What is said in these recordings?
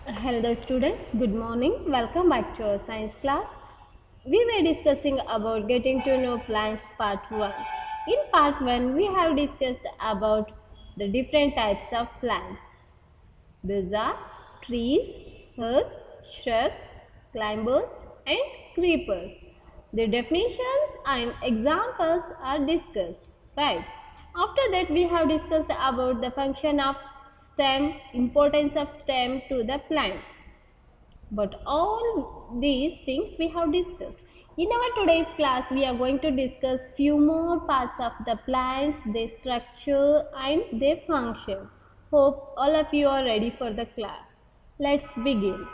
Hello students, good morning. Welcome back to our science class. We were discussing about getting to know plants part 1. In part 1, we have discussed about the different types of plants. These are trees, herbs, shrubs, climbers and creepers. The definitions and examples are discussed, right? After that, we have discussed about the function of stem, importance of stem to the plant. But all these things we have discussed. In our today's class, we are going to discuss few more parts of the plants, their structure and their function. Hope all of you are ready for the class. Let's begin.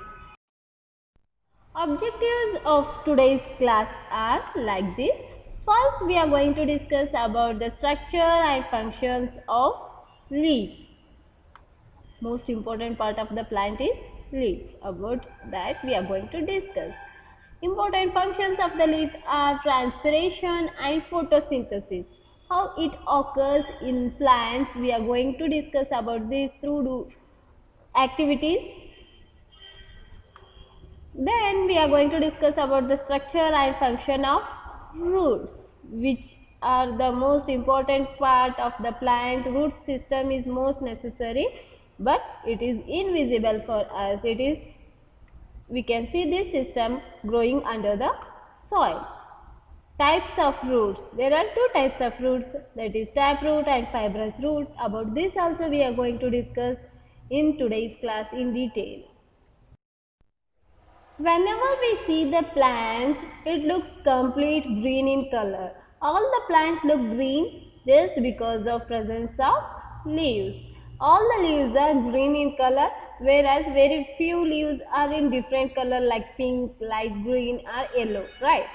Objectives of today's class are like this. First, we are going to discuss about the structure and functions of leaf. Most important part of the plant is leaves. About that we are going to discuss. Important functions of the leaf are transpiration and photosynthesis. How it occurs in plants, we are going to discuss about this through activities. Then we are going to discuss about the structure and function of roots, which are the most important part of the plant. Root system is most necessary, but it is invisible for us. We can see this system growing under the soil. Types of roots. There are two types of roots, that is taproot and fibrous root. About this also we are going to discuss in today's class in detail. Whenever we see the plants, it looks complete green in color. All the plants look green just because of presence of leaves. All the leaves are green in color, whereas very few leaves are in different color like pink, light green or yellow, right?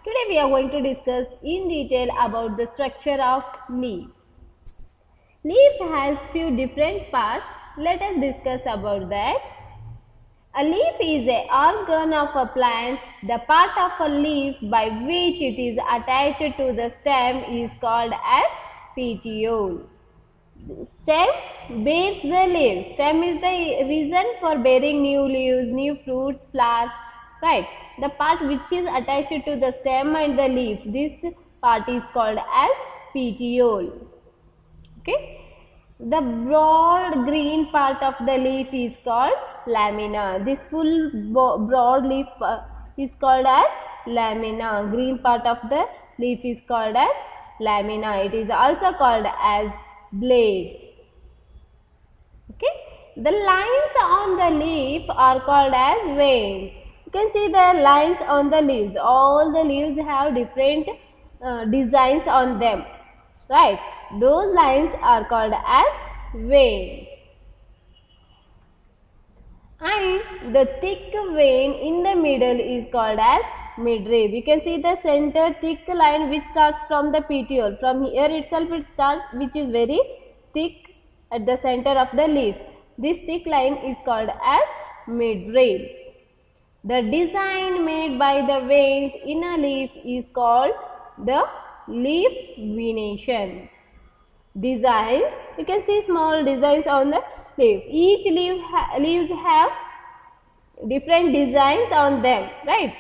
Today we are going to discuss in detail about the structure of leaf. Leaf has few different parts. Let us discuss about that. A leaf is an organ of a plant. The part of a leaf by which it is attached to the stem is called as petiole. The stem bears the leaves. Stem is the reason for bearing new leaves, new fruits, flowers, right? The part which is attached to the stem and the leaf, this part is called as petiole. Okay. The broad green part of the leaf is called lamina. This full broad leaf is called as lamina. Green part of the leaf is called as lamina. It is also called as blade. Okay. The lines on the leaf are called as veins. You can see the lines on the leaves. All the leaves have different designs on them, right? Those lines are called as veins. And the thick vein in the middle is called as midrib. You can see the center thick line which starts from the petiole. From here itself it starts, which is very thick at the center of the leaf. This thick line is called as midrib. The design made by the veins in a leaf is called the leaf venation. Designs, you can see small designs on the leaf. Each leaves have different designs on them, right?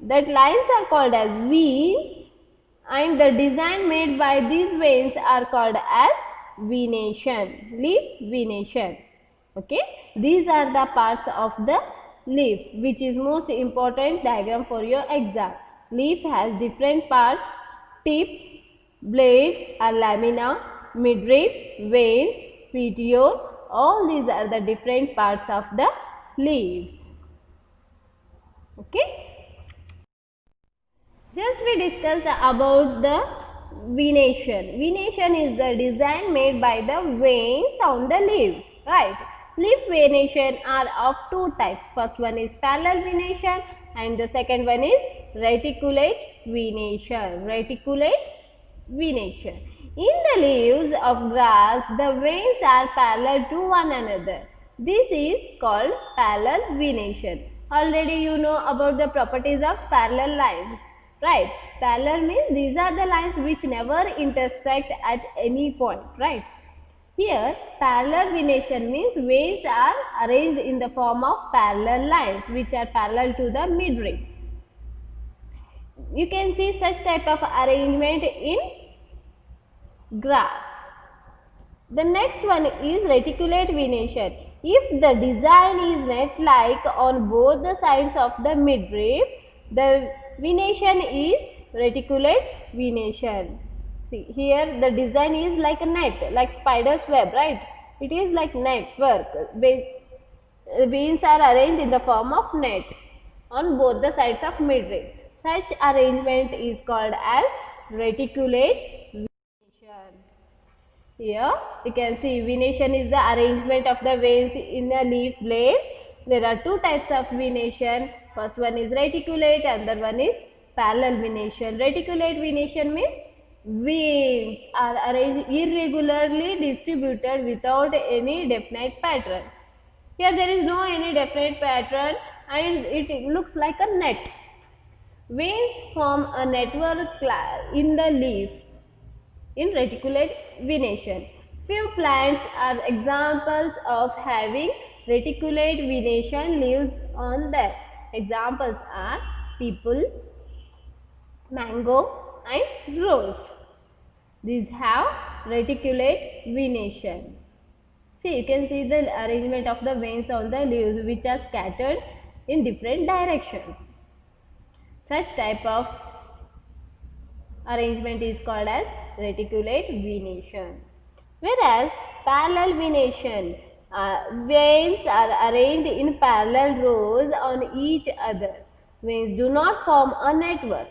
That lines are called as veins and the design made by these veins are called as venation, leaf venation. Okay, these are the parts of the leaf, which is most important diagram for your exam. Leaf has different parts: tip, blade or lamina, midrib, veins, petiole. All these are the different parts of the leaves. Okay. Just we discussed about the venation. Venation is the design made by the veins on the leaves, right? Leaf venation are of two types. First one is parallel venation and the second one is reticulate venation. Reticulate venation. In the leaves of grass, the veins are parallel to one another. This is called parallel venation. Already you know about the properties of parallel lines, right? Parallel means these are the lines which never intersect at any point, right? Here, parallel venation means veins are arranged in the form of parallel lines which are parallel to the midrib. You can see such type of arrangement in grass. The next one is reticulate venation. If the design is net-like on both the sides of the midrib, the venation is reticulate venation. See, here the design is like a net, like spider's web, right? It is like network. Veins are arranged in the form of net on both the sides of midrib. Such arrangement is called as reticulate venation. Here you can see venation is the arrangement of the veins in a leaf blade. There are two types of venation. First one is reticulate, another one is parallel venation. Reticulate venation means veins are arranged irregularly distributed without any definite pattern. Here there is no any definite pattern and it looks like a net. Veins form a network in the leaf in reticulate venation. Few plants are examples of having reticulate venation leaves on them. Examples are people, mango and rose. These have reticulate venation. See, you can see the arrangement of the veins on the leaves which are scattered in different directions. Such type of arrangement is called as reticulate venation. Whereas parallel venation, veins are arranged in parallel rows on each other. Veins do not form a network.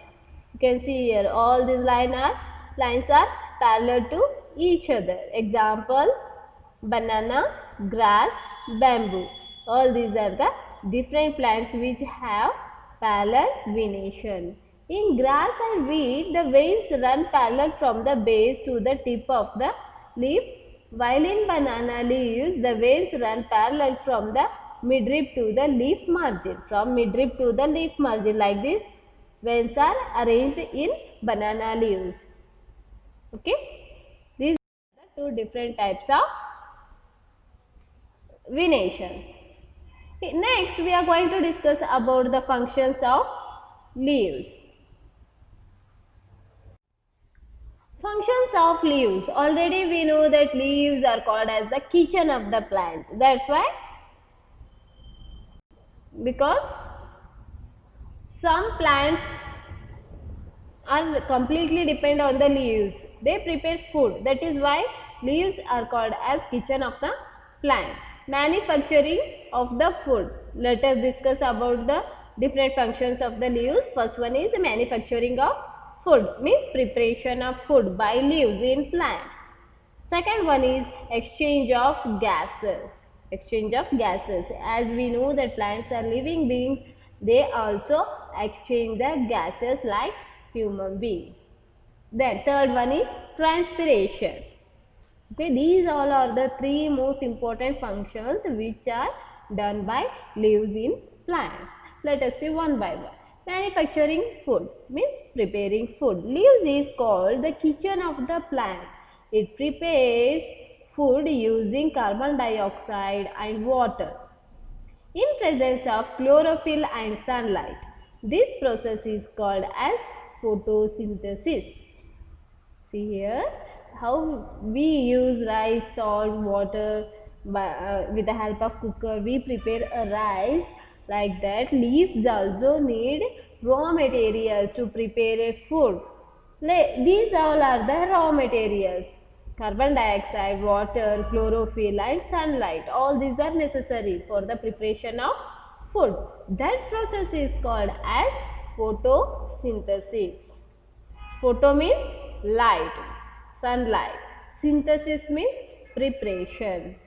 You can see here all these lines are parallel to each other. Examples: banana, grass, bamboo. All these are the different plants which have parallel venation. In grass and wheat, the veins run parallel from the base to the tip of the leaf, while in banana leaves, the veins run parallel from the midrib to the leaf margin. From midrib to the leaf margin, like this, veins are arranged in banana leaves. Okay, these are the two different types of venations. Next, we are going to discuss about the functions of leaves. Functions of leaves. Already we know that leaves are called as the kitchen of the plant. That's why, because some plants are completely depend on the leaves. They prepare food. That is why leaves are called as kitchen of the plant. Manufacturing of the food. Let us discuss about the different functions of the leaves. First one is manufacturing of food, means preparation of food by leaves in plants. Second one is exchange of gases. Exchange of gases. As we know that plants are living beings, they also exchange the gases like human beings. Then third one is transpiration. Okay, these all are the three most important functions which are done by leaves in plants. Let us see one by one. Manufacturing food means preparing food. Leaves is called the kitchen of the plant. It prepares food using carbon dioxide and water in presence of chlorophyll and sunlight. This process is called as photosynthesis. See here how we use rice, salt, water with the help of cooker. We prepare a rice. Like that, leaves also need raw materials to prepare a food. These all are the raw materials. Carbon dioxide, water, chlorophyll and sunlight. All these are necessary for the preparation of food. That process is called as photosynthesis. Photo means light, sunlight. Synthesis means preparation.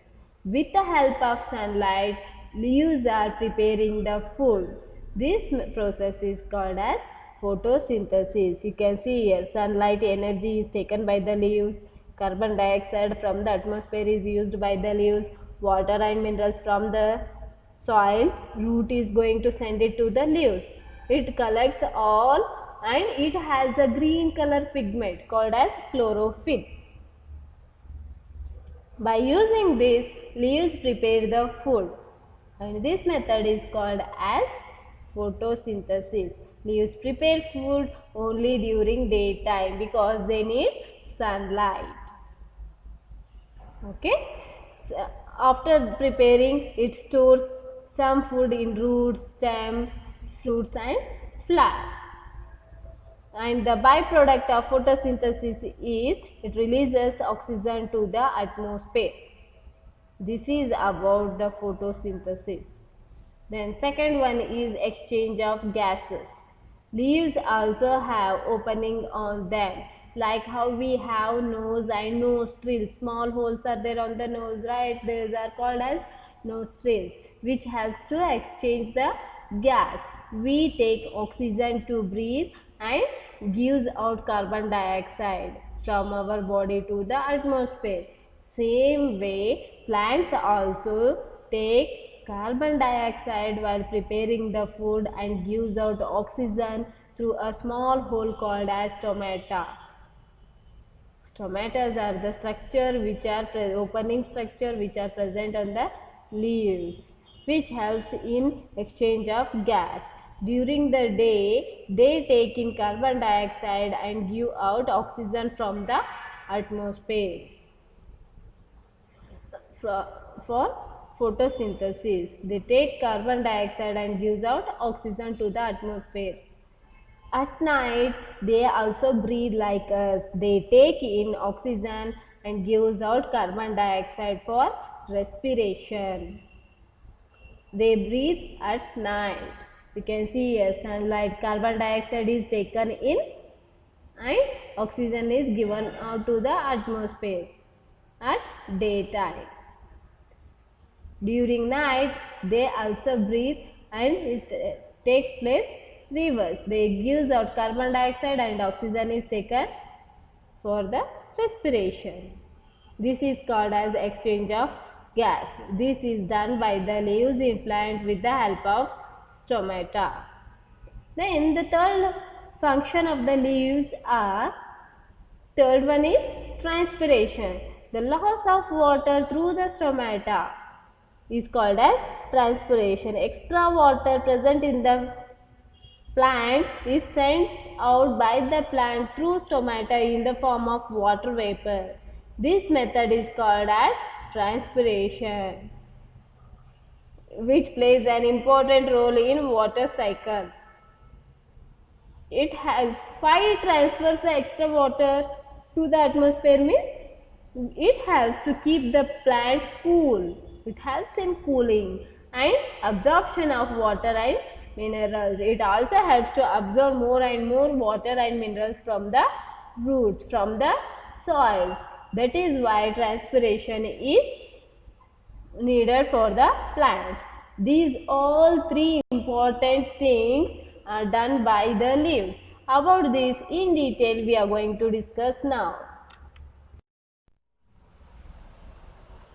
With the help of sunlight, leaves are preparing the food. This process is called as photosynthesis. You can see here sunlight energy is taken by the leaves. Carbon dioxide from the atmosphere is used by the leaves. Water and minerals from the soil. Root is going to send it to the leaves. It collects all and it has a green color pigment called as chlorophyll. By using this, leaves prepare the food, and this method is called as photosynthesis. Leaves prepare food only during daytime because they need sunlight. Okay. So, after preparing, it stores some food in roots, stem, fruits and flowers. And the byproduct of photosynthesis is it releases oxygen to the atmosphere. This is about the photosynthesis. Then second one is exchange of gases. Leaves also have opening on them, like how we have nose and nostrils. Small holes are there on the nose, right? These are called as nostrils, which helps to exchange the gas. We take oxygen to breathe and gives out carbon dioxide from our body to the atmosphere. Same way, plants also take carbon dioxide while preparing the food and gives out oxygen through a small hole called as stomata. Stomatas are the structure which are opening structure which are present on the leaves, which helps in exchange of gas. During the day, they take in carbon dioxide and give out oxygen from the atmosphere. For photosynthesis, they take carbon dioxide and gives out oxygen to the atmosphere. At night, they also breathe like us. They take in oxygen and gives out carbon dioxide for respiration. They breathe at night. You can see here sunlight, carbon dioxide is taken in and oxygen is given out to the atmosphere at daytime. During night, they also breathe and it takes place reverse. They gives out carbon dioxide and oxygen is taken for the respiration. This is called as exchange of gas. This is done by the leaves in plant with the help of stomata. Then the third function of the leaves are, third one is transpiration. The loss of water through the stomata is called as transpiration. Extra water present in the plant is sent out by the plant through stomata in the form of water vapor. This method is called as transpiration, which plays an important role in water cycle. It helps. Why it transfers the extra water to the atmosphere means it helps to keep the plant cool. It helps in cooling and absorption of water and minerals. It also helps to absorb more and more water and minerals from the roots, from the soils. That is why transpiration is needed for the plants. These all three important things are done by the leaves. About this in detail we are going to discuss now.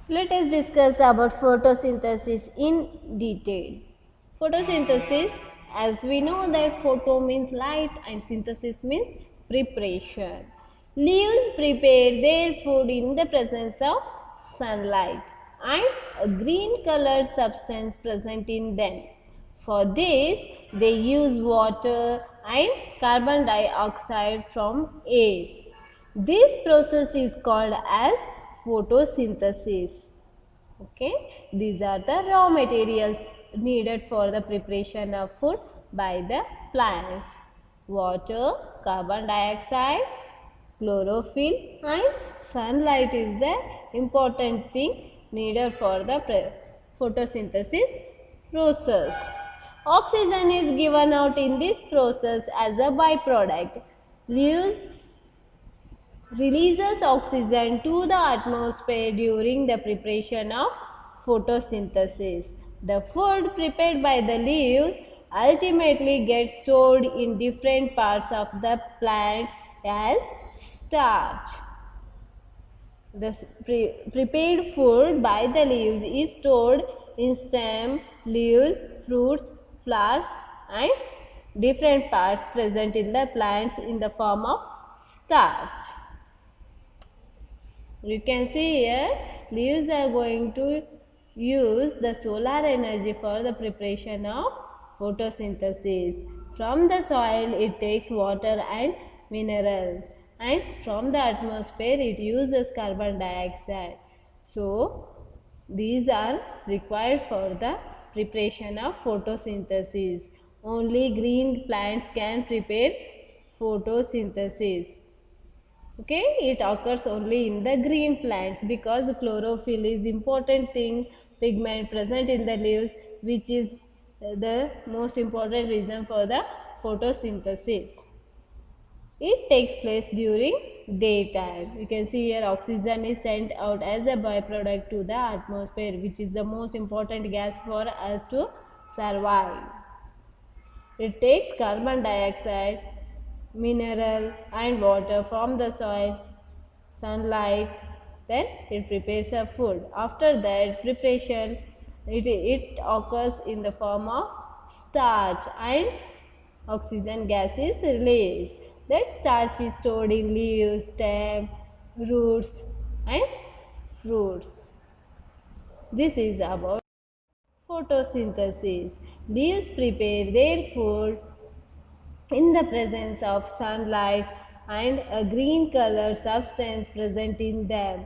Let us discuss about photosynthesis in detail. Photosynthesis, as we know that photo means light and synthesis means preparation. Leaves prepare their food in the presence of sunlight and a green colored substance present in them. For this, they use water and carbon dioxide from air. This process is called as photosynthesis. Okay, these are the raw materials needed for the preparation of food by the plants: water, carbon dioxide, chlorophyll and sunlight is the important thing needed for the photosynthesis process. Oxygen is given out in this process as a byproduct. Leaves releases oxygen to the atmosphere during the preparation of photosynthesis. The food prepared by the leaves ultimately gets stored in different parts of the plant as starch. The prepared food by the leaves is stored in stem, leaves, fruits, flowers and different parts present in the plants in the form of starch. You can see here leaves are going to use the solar energy for the preparation of photosynthesis. From the soil it takes water and minerals, and from the atmosphere it uses carbon dioxide. So these are required for the preparation of photosynthesis. Only green plants can prepare photosynthesis. Okay, it occurs only in the green plants because chlorophyll is important thing, pigment present in the leaves, which is the most important reason for the photosynthesis. It takes place during daytime. You can see here oxygen is sent out as a byproduct to the atmosphere, which is the most important gas for us to survive. It takes carbon dioxide, mineral and water from the soil, sunlight, then it prepares a food. After that preparation, it occurs in the form of starch and oxygen gas is released. That starch is stored in leaves, stem, roots and fruits. This is about photosynthesis. Leaves prepare their food in the presence of sunlight and a green color substance present in them.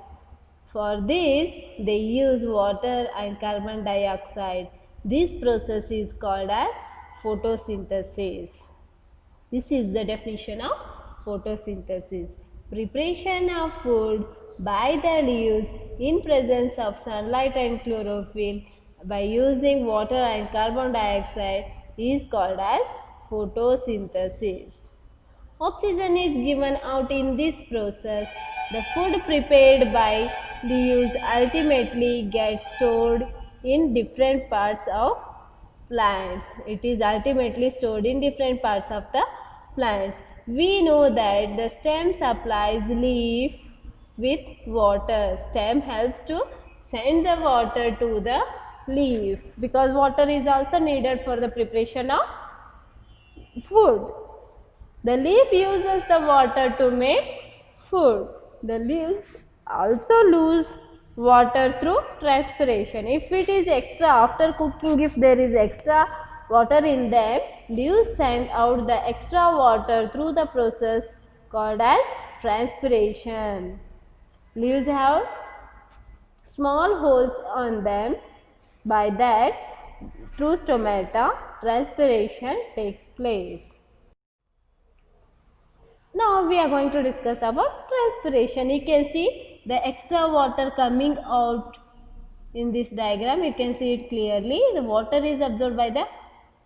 For this, they use water and carbon dioxide. This process is called as photosynthesis. This is the definition of photosynthesis. Preparation of food by the leaves in presence of sunlight and chlorophyll by using water and carbon dioxide is called as photosynthesis. Oxygen is given out in this process. The food prepared by leaves ultimately gets stored in different parts of plants. It is ultimately stored in different parts of the plants. We know that the stem supplies leaf with water. Stem helps to send the water to the leaf because water is also needed for the preparation of food. The leaf uses the water to make food. The leaves also lose water through transpiration. If it is extra after cooking, if there is extra water in them, leaves send out the extra water through the process called as transpiration. Leaves have small holes on them. By that, through stomata, transpiration takes place. Now we are going to discuss about transpiration. You can see the extra water coming out in this diagram. You can see it clearly. The water is absorbed by the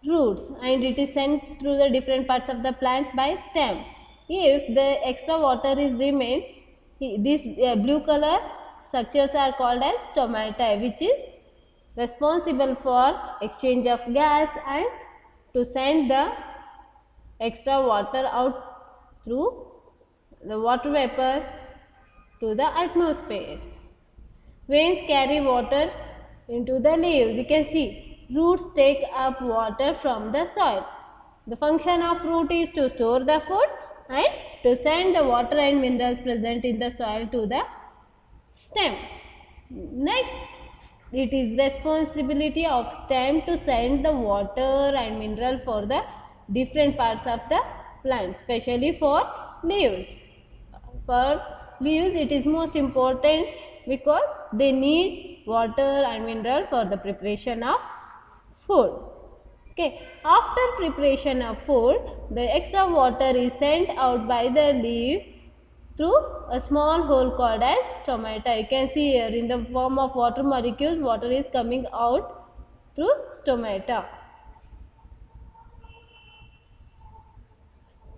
roots and it is sent through the different parts of the plants by stem. If the extra water is remained, these blue color structures are called as stomata, which is responsible for exchange of gas and to send the extra water out through the water vapor to the atmosphere. Veins carry water into the leaves. You can see roots take up water from the soil. The function of root is to store the food and to send the water and minerals present in the soil to the stem. Next, it is responsibility of stem to send the water and mineral for the different parts of the plant, especially for leaves. For leaves, it is most important because they need water and mineral for the preparation of food. Okay, after preparation of food, the extra water is sent out by the leaves through a small hole called as stomata. You can see here in the form of water molecules, water is coming out through stomata.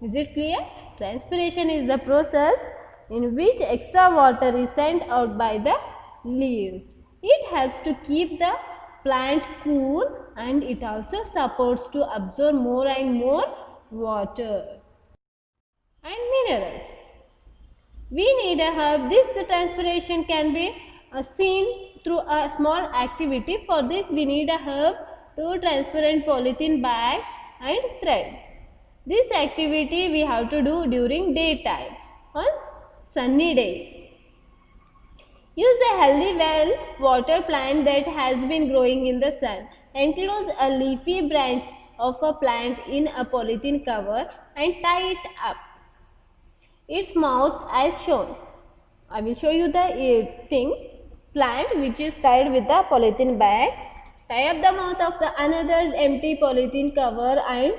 Is it clear? Transpiration is the process in which extra water is sent out by the leaves. It helps to keep the plant cool and it also supports to absorb more and more water and minerals. We need a herb. This transpiration can be seen through a small activity. For this we need a herb to transparent polythene bag and thread. This activity we have to do during daytime on sunny day. Use a healthy well water plant that has been growing in the sun. Enclose a leafy branch of a plant in a polythene cover and tie it up its mouth as shown. I will show you the plant which is tied with the polythene bag. Tie up the mouth of the another empty polythene cover and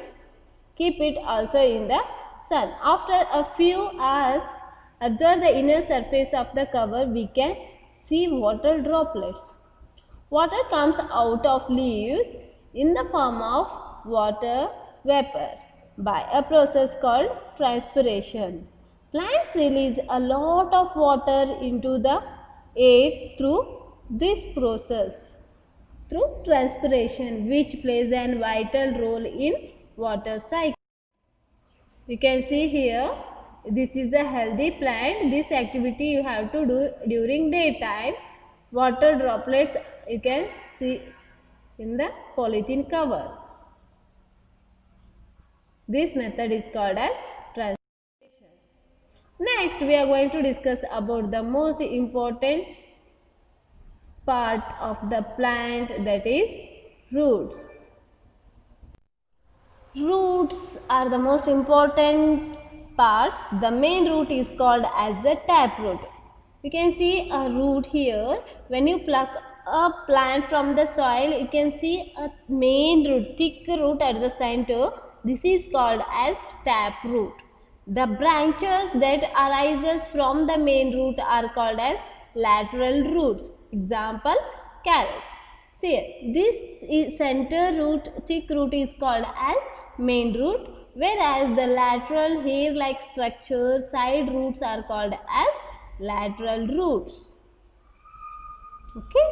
keep it also in the sun. After a few hours, observe the inner surface of the cover. We can see water droplets. Water comes out of leaves in the form of water vapor by a process called transpiration. Plants release a lot of water into the air through this process, through transpiration, which plays a vital role in water cycle. You can see here, this is a healthy plant. This activity you have to do during daytime. Water droplets you can see in the polythene cover. This method is called as transpiration. Next, we are going to discuss about the most important part of the plant, that is roots. Roots are the most important parts. The main root is called as the taproot. You can see a root here. When you pluck a plant from the soil, you can see a main root, thick root at the center. This is called as taproot. The branches that arises from the main root are called as lateral roots. Example, carrot. See, this center root, thick root is called as main root, whereas the lateral hair-like structures, side roots are called as lateral roots. Okay,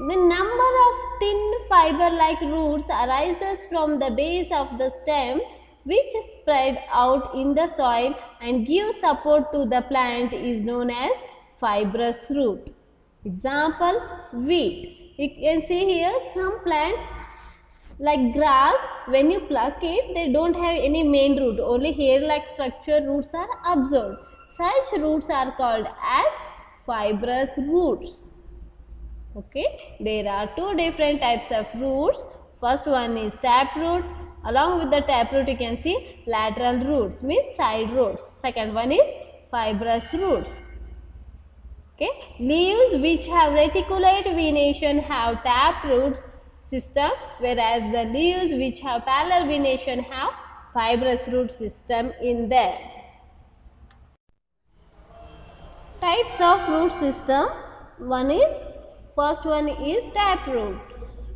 the number of thin fiber-like roots arises from the base of the stem, which spread out in the soil and give support to the plant, is known as fibrous root. Example, wheat. You can see here some plants like grass, when you pluck it, they don't have any main root, only hair-like structure roots are observed. Such roots are called as fibrous roots. Okay, there are two different types of roots. First one is taproot. Along with the taproot, you can see lateral roots, means side roots. Second one is fibrous roots. Okay, leaves which have reticulate venation have taproot system, whereas the leaves which have parallel venation have fibrous root system in them. Types of root system. First one is taproot.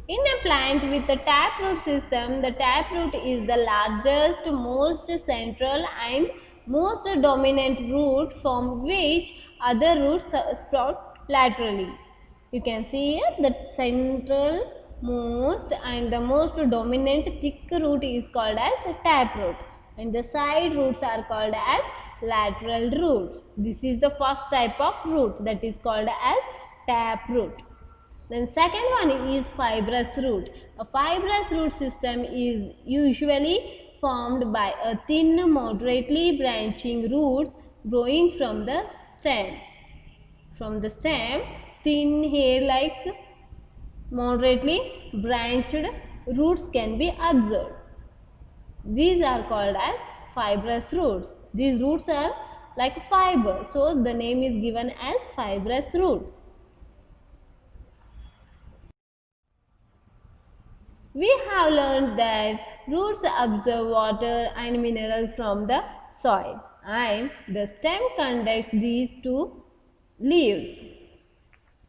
In a plant with a taproot system, the taproot is the largest, most central and most dominant root from which other roots sprout laterally. You can see here the central, most and the most dominant thick root is called as a taproot, and the side roots are called as lateral roots. This is the first type of root, that is called as taproot. Then second one is fibrous root. A fibrous root system is usually formed by a thin, moderately branching roots growing from the stem. From the stem, thin hair-like moderately branched roots can be observed. These are called as fibrous roots. These roots are like fiber, so the name is given as fibrous root. We have learned that roots absorb water and minerals from the soil, and the stem conducts these to leaves.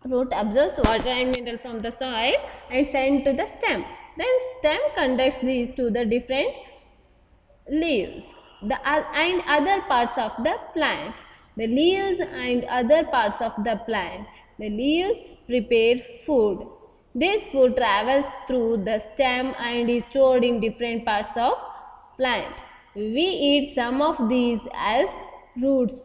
Root absorbs water and mineral from the soil and send to the stem. Then stem conducts these to the different leaves and other parts of the plants. The leaves and other parts of the plant. The leaves prepare food. This food travels through the stem and is stored in different parts of plant. We eat some of these as roots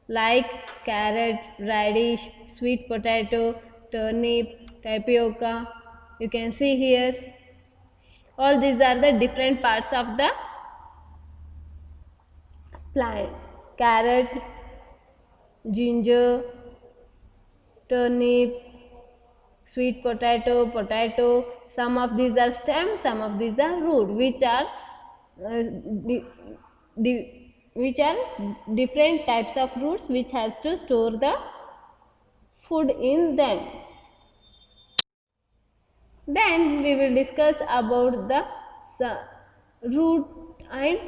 like carrot, radish, sweet potato, turnip, tapioca. You can see here all these are the different parts of the plant. Carrot, ginger, turnip, sweet potato, potato. Some of these are stem, some of these are root, which are which are different types of roots which helps to store the food in them. Then we will discuss about the root and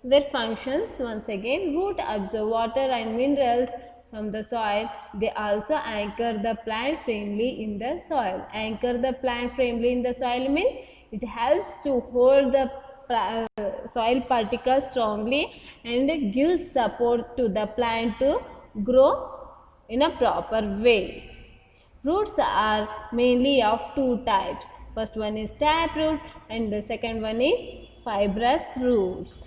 their functions. Once again, root absorb water and minerals from the soil. They also anchor the plant firmly in the soil. Anchor the plant firmly in the soil means it helps to hold the soil particles strongly and gives support to the plant to grow in a proper way. Roots are mainly of two types. First one is taproot and the second one is fibrous roots.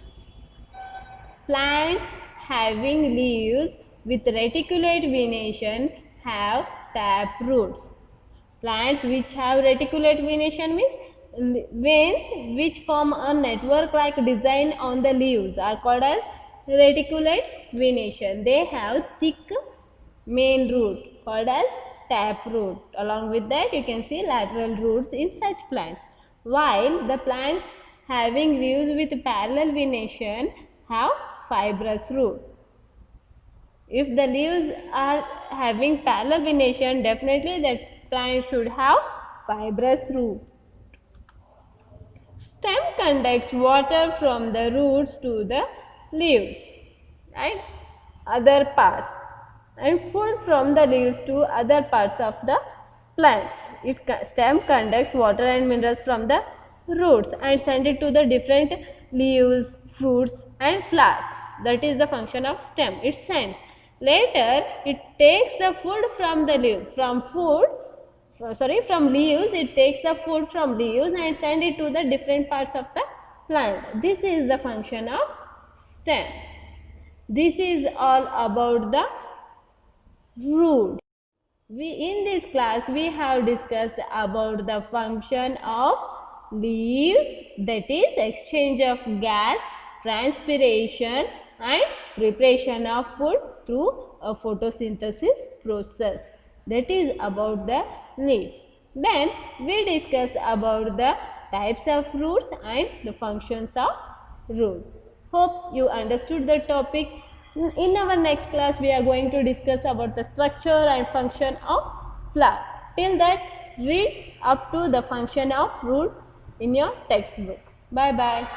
Plants having leaves with reticulate venation have tap roots. Plants which have reticulate venation means veins which form a network-like design on the leaves are called as reticulate venation. They have thick main root called as tap root. Along with that, you can see lateral roots in such plants. While the plants having leaves with parallel venation have fibrous root. If the leaves are having parallel venation, definitely that plant should have fibrous root. Stem conducts water from the roots to the leaves and other parts, and food from the leaves to other parts of the plant. Stem conducts water and minerals from the roots and send it to the different leaves, fruits and flowers. That is the function of stem. It sends. Later, it takes the food from the leaves. From leaves, it takes the food from leaves and send it to the different parts of the plant. This is the function of stem. This is all about the root. In this class we have discussed about the function of leaves, that is exchange of gas, transpiration and preparation of food through a photosynthesis process. That is about the leaf. Then we discussed about the types of roots and the functions of root. Hope you understood the topic. In our next class, we are going to discuss about the structure and function of flower. Till that, read up to the function of root in your textbook. Bye bye.